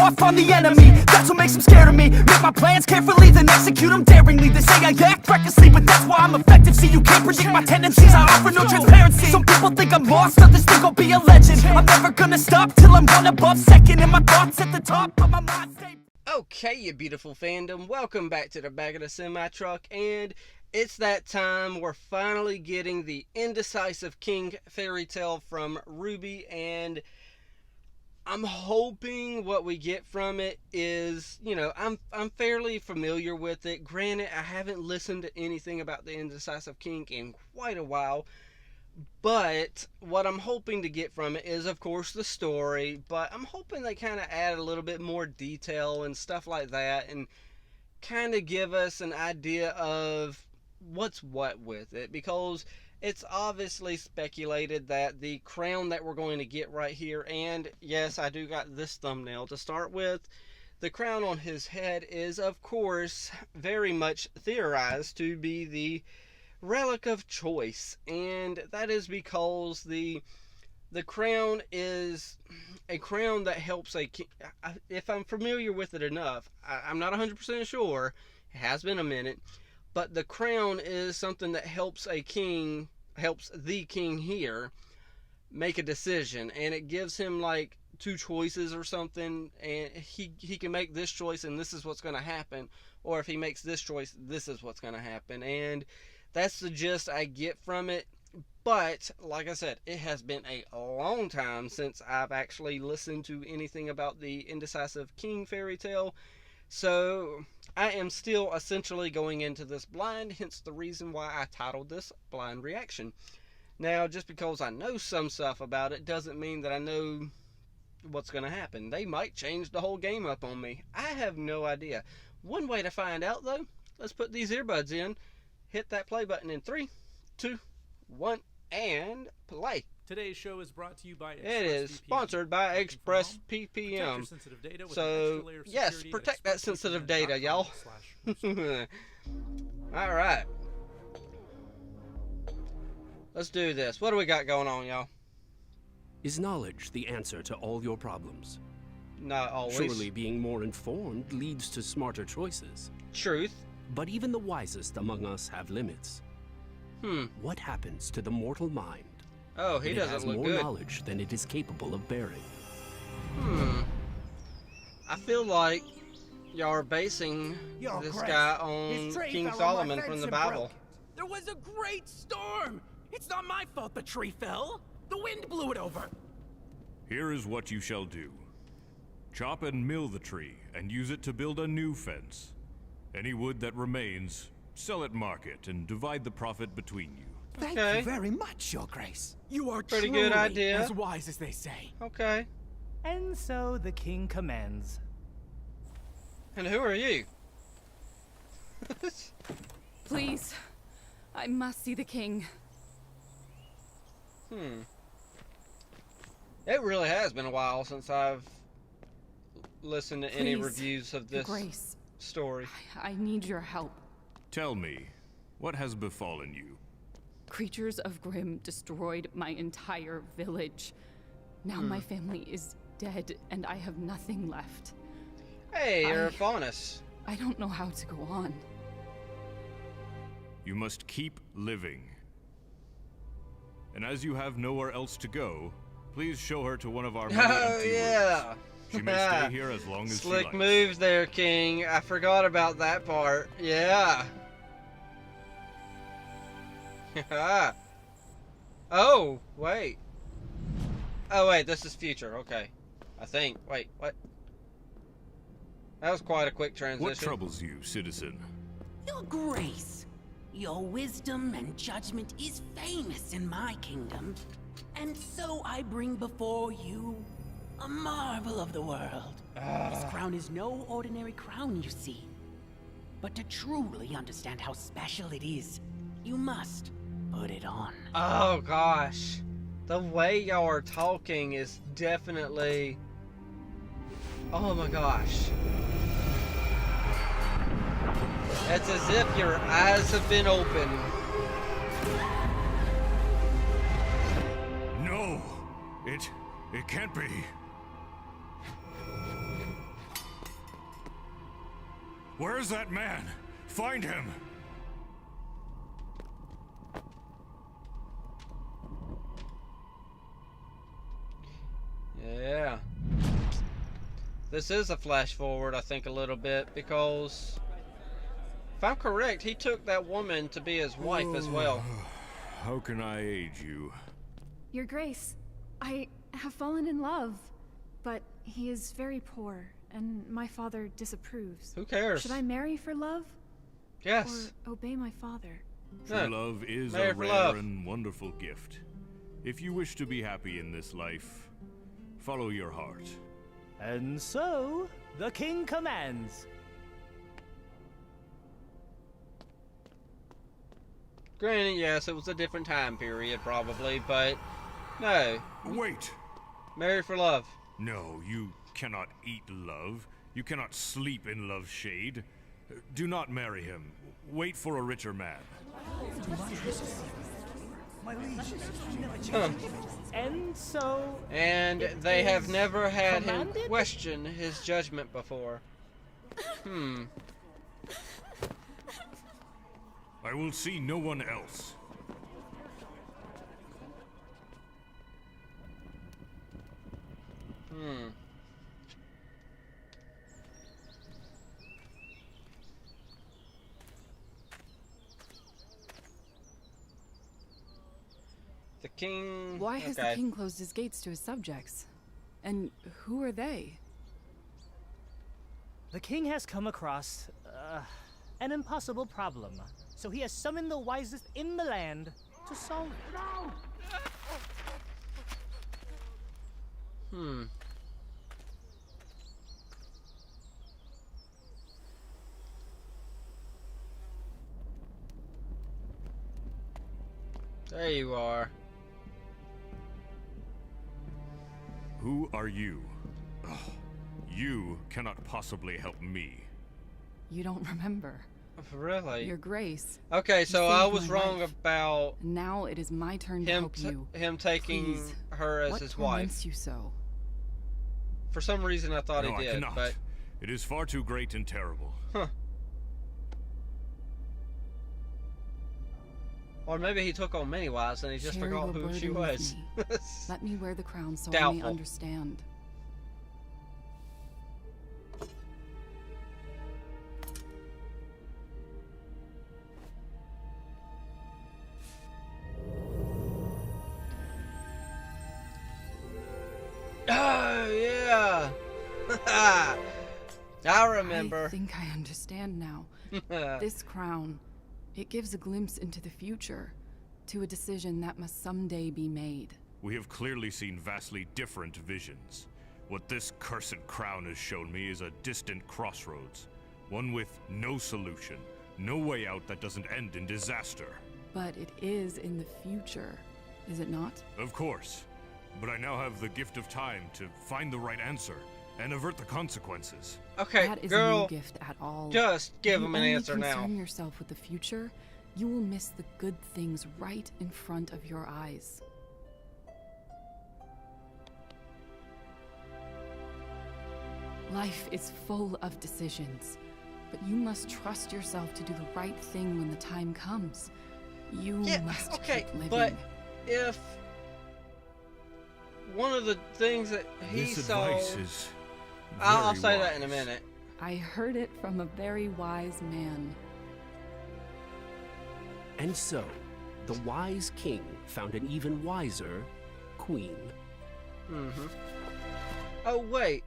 off on the enemy. That's what makes them scared of me. Make my plans carefully, then execute them daringly. They say I act recklessly, but that's why I'm effective. See, you can't predict my tendencies, I offer no transparency. Some people think I'm lost, others think I'll be a legend. I'm never gonna stop till I'm one above second, and my thoughts at the top, but my mind stay. Okay, you beautiful fandom, welcome back to the back of the semi-truck, and it's that time. We're finally getting the Indecisive King fairy tale from RWBY, and I'm hoping what we get from it is, you know, I'm fairly familiar with it. Granted, I haven't listened to anything about the Indecisive King in quite a while, but what I'm hoping to get from it is, of course, the story, but I'm hoping they kind of add a little bit more detail and stuff like that, and kind of give us an idea of what's what with it, because it's obviously speculated that the crown that we're going to get right here, and yes, I do got this thumbnail to start with, the crown on his head is, of course, very much theorized to be the relic of choice, and that is because the crown is a crown that helps a king. If I'm familiar with it enough, I'm not 100% sure, it has been a minute, but the crown is something that helps the king here make a decision, and it gives him like two choices or something, and he can make this choice and this is what's going to happen, or if he makes this choice, this is what's going to happen, and that's the gist I get from it. But like I said, it has been a long time since I've actually listened to anything about the Indecisive King fairy tale, so I am still essentially going into this blind, hence the reason why I titled this Blind Reaction. Now, just because I know some stuff about it doesn't mean that I know what's going to happen. They might change the whole game up on me. I have no idea. One way to find out, though, let's put these earbuds in, hit that play button in 3, 2, 1, and play. Today's show is brought to you by It is sponsored by ExpressVPN. So, yes, protect that sensitive data, y'all. Alright. Let's do this. What do we got going on, y'all? Is knowledge the answer to all your problems? Not always. Surely being more informed leads to smarter choices. Truth. But even the wisest among us have limits. What happens to the mortal mind? Oh, he doesn't look good. It has more knowledge than it is capable of bearing. I feel like y'all are basing this guy on King Solomon from the Bible. There was a great storm! It's not my fault the tree fell! The wind blew it over! Here is what you shall do. Chop and mill the tree, and use it to build a new fence. Any wood that remains, sell at market, and divide the profit between you. Thank you very much, Your Grace. You are Pretty truly good idea. as wise as they say. Okay. And so the king commands. And who are you? Please, I must see the king. It really has been a while since I've listened to any reviews of this story. I need your help. Tell me, what has befallen you? Creatures of Grimm destroyed my entire village. Now my family is dead and I have nothing left. Hey, you're a faunus. I don't know how to go on. You must keep living. And as you have nowhere else to go, please show her to one of our many empty rooms. She may stay here as long as she likes. Slick moves there, King. I forgot about that part. Yeah. Oh, wait. Oh, wait, this is future. Okay. I think. Wait, what? That was quite a quick transition. What troubles you, citizen? Your Grace, your wisdom and judgment is famous in my kingdom. And so I bring before you a marvel of the world. This crown is no ordinary crown, you see. But to truly understand how special it is, you must put it on. Oh, gosh. The way y'all are talking is definitely... Oh, my gosh. It's as if your eyes have been opened. No! It can't be. Where's that man? Find him! Yeah. This is a flash forward, I think, a little bit, because if I'm correct, he took that woman to be his wife as well. How can I aid you? Your Grace, I have fallen in love, but he is very poor, and my father disapproves. Who cares? Should I marry for love? Yes. Or obey my father? True love is a rare and wonderful gift. If you wish to be happy in this life, follow your heart. And so, the king commands. Granted, yes, it was a different time period, probably, but no. Wait! Marry for love. No, you cannot eat love. You cannot sleep in love's shade. Do not marry him. Wait for a richer man. Huh. And so... And they have never had him question his judgment before. I will see no one else. The king... Why has the king closed his gates to his subjects? And who are they? The king has come across an impossible problem, so he has summoned the wisest in the land to solve it. There you are. Who are you? Ugh. You cannot possibly help me. You don't remember. Really? Your Grace. Okay, so I saved was my wrong life. about Now it is my turn to help you. him taking Please. her as What his wife. torments you so? For some reason, I thought No, he I did, cannot. but It is far too great and terrible. or maybe he took on many wives and he just Share forgot your who she burden with was. me. Let me wear the crown so I may Doubtful. understand. Oh yeah, I remember. I think I understand now. This crown, it gives a glimpse into the future, to a decision that must someday be made. We have clearly seen vastly different visions. What this cursed crown has shown me is a distant crossroads. One with no solution, no way out that doesn't end in disaster. But it is in the future, is it not? Of course. But I now have the gift of time to find the right answer and avert the consequences. Okay, That is girl, no gift at all. just give If him an you answer only now. concern yourself with the future, you will miss the good things right in front of your eyes. Life is full of decisions, but you must trust yourself to do the right thing when the time comes. You Yeah, must okay, keep living. but if one of the things that he This saw, advice is I'll very say that in a wise. minute. I heard it from a very wise man. And so, the wise king found an even wiser queen. Oh wait,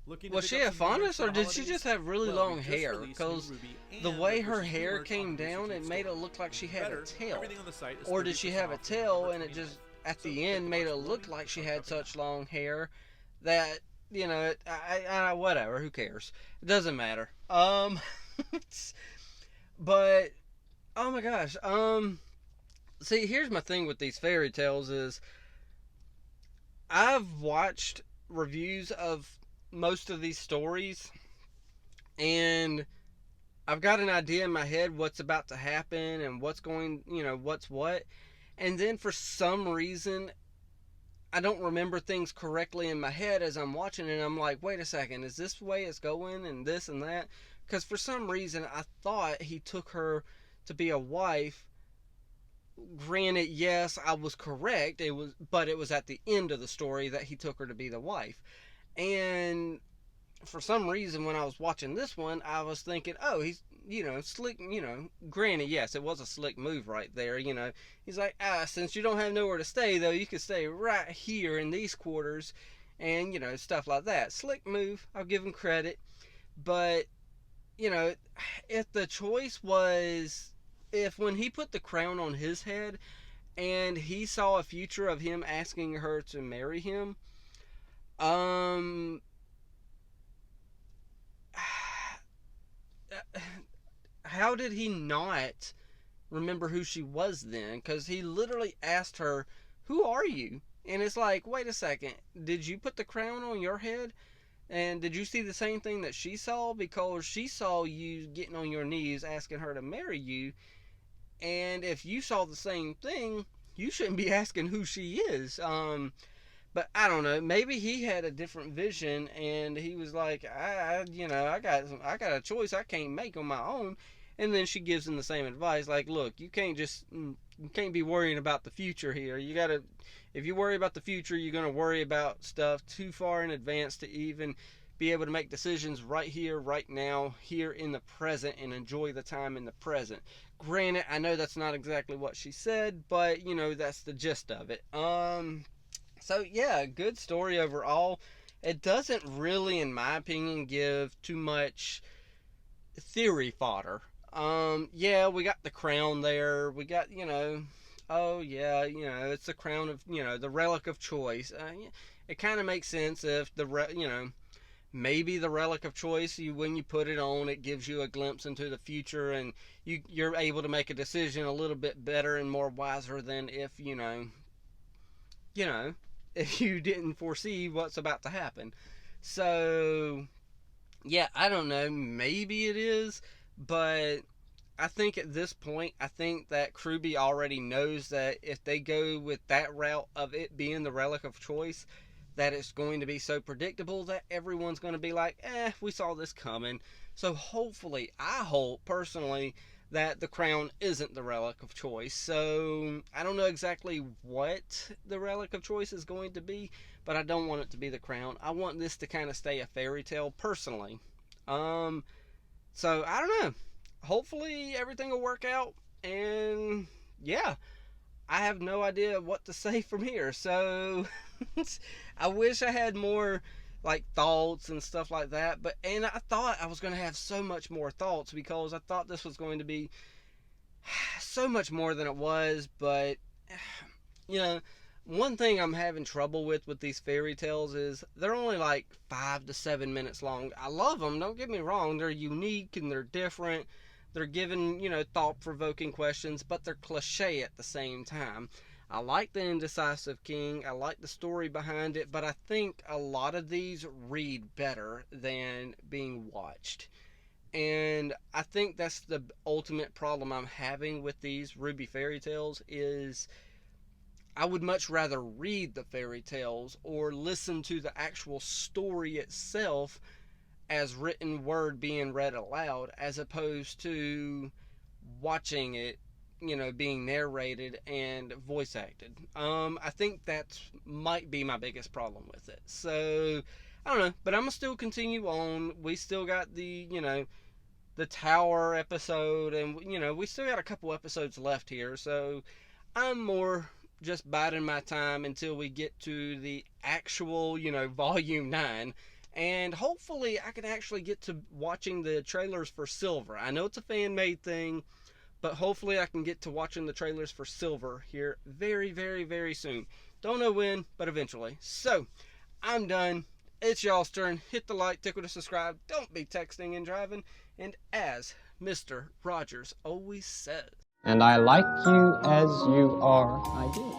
Looking to was pick she up a some gear faunus for or the did she holidays? just have really Well, long we just hair? released new Because RWBY the and way the her first hair two came merch on down, the it made it store. look like she had Better, a tail. everything on the site is Or did 30% she have a off for tail our and it community. just at So the pick end the made it March look loading like she or had cover such it. long hair that, you know, whatever, who cares? It doesn't matter. But oh my gosh, see, here's my thing with these fairy tales is I've watched reviews of most of these stories and I've got an idea in my head what's about to happen and what's going, what's what. And then for some reason, I don't remember things correctly in my head as I'm watching it. I'm like, wait a second, is this the way it's going and this and that? Because for some reason I thought he took her to be a wife. Granted, yes, I was correct. But it was at the end of the story that he took her to be the wife. And for some reason when I was watching this one, I was thinking, oh, he's, slick, granted, yes, it was a slick move right there, He's like, since you don't have nowhere to stay, though, you can stay right here in these quarters, and, stuff like that. Slick move, I'll give him credit. But, if the choice was, if when he put the crown on his head, and he saw a future of him asking her to marry him, how did he not remember who she was then? Because he literally asked her, who are you? And it's like, wait a second, did you put the crown on your head? And did you see the same thing that she saw? Because she saw you getting on your knees asking her to marry you. And if you saw the same thing, you shouldn't be asking who she is. But I don't know. Maybe he had a different vision, and he was like, I got a choice I can't make on my own. And then she gives him the same advice, like, look, you can't be worrying about the future here. If you worry about the future, you're gonna worry about stuff too far in advance to even be able to make decisions right here, right now, here in the present, and enjoy the time in the present. Granted, I know that's not exactly what she said, but that's the gist of it. So yeah, good story overall. It doesn't really, in my opinion, give too much theory fodder. Yeah, we got the crown there. We got, oh yeah, it's the crown of, the relic of choice. It kind of makes sense if maybe the relic of choice, when you put it on, it gives you a glimpse into the future, and you're able to make a decision a little bit better and more wiser than if, if you didn't foresee what's about to happen. So, yeah, I don't know. Maybe it is, but I think at this point, I think that RWBY already knows that if they go with that route of it being the relic of choice, that it's going to be so predictable that everyone's going to be like, we saw this coming. So hopefully, I hope personally that the crown isn't the relic of choice. So I don't know exactly what the relic of choice is going to be, but I don't want it to be the crown. I want this to kind of stay a fairy tale personally. So I don't know. Hopefully everything will work out, and yeah, I have no idea what to say from here. So I wish I had more thoughts and stuff like that, and I thought I was going to have so much more thoughts, because I thought this was going to be so much more than it was. But one thing I'm having trouble with these fairy tales is they're only 5 to 7 minutes long. I love them, don't get me wrong. They're unique and they're different. They're giving, thought-provoking questions, but they're cliche at the same time. I like the Indecisive King. I like the story behind it, but I think a lot of these read better than being watched. And I think that's the ultimate problem I'm having with these RWBY fairy tales is I would much rather read the fairy tales or listen to the actual story itself as written word being read aloud, as opposed to watching it, being narrated and voice acted. I think that might be my biggest problem with it. So, I don't know, but I'm going to still continue on. We still got the tower episode, and, we still got a couple episodes left here, so I'm more just biding my time until we get to the actual, volume 9. And hopefully I can actually get to watching the trailers for Silver. I know it's a fan-made thing, but hopefully I can get to watching the trailers for Silver here very, very, very soon. Don't know when, but eventually. So, I'm done. It's y'all's turn. Hit the like, tickle to subscribe. Don't be texting and driving. And as Mr. Rogers always says, and I like you as you are, I do.